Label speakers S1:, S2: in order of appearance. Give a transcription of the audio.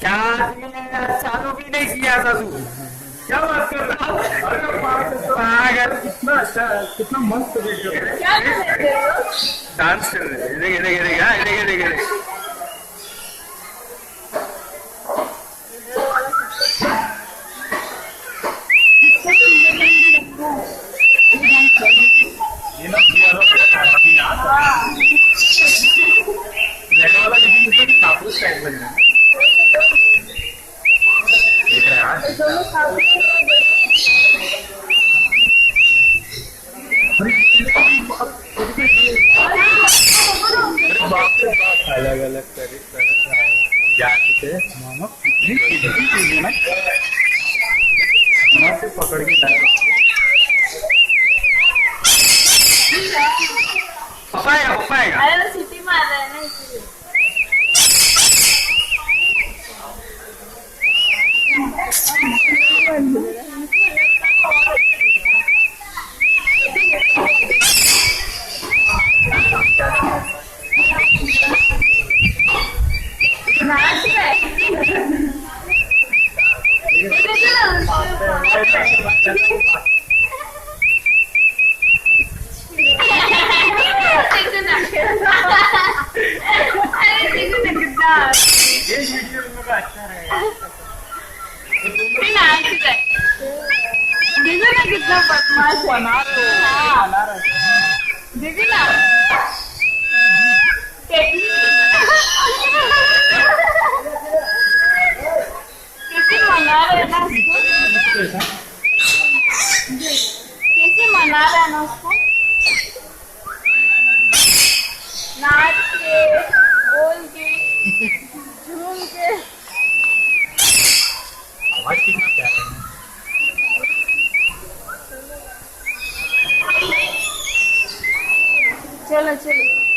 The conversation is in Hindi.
S1: चालू भी नहीं किया था तू। क्या बात कर रहा है? अरे पागल, कितना अच्छा, कितना मस्त वीडियो है।
S2: क्या कर रहे हो?
S1: डांस कर रहे हैं। देख ये ना रेड वाला किसी को कापूस टाइप लग रहा है। देख रहा है
S2: दोनों
S1: अलग अलग जाते मामा से पकड़ के लाया। पपाया
S2: अरे वो सिटी मार रहा है ना इसलिए। नाच रहा है।
S1: ये वीडियो में अच्छा रहेगा।
S2: देखो ना कितना बदमाश
S1: बना रहा
S2: देखो ना कैसे मना रहे ना उसको, कैसे मना रहा है ना उसको, नाच के बोल के झूम के।
S1: आवाज कितना प्यारा है।
S2: चलो चलो।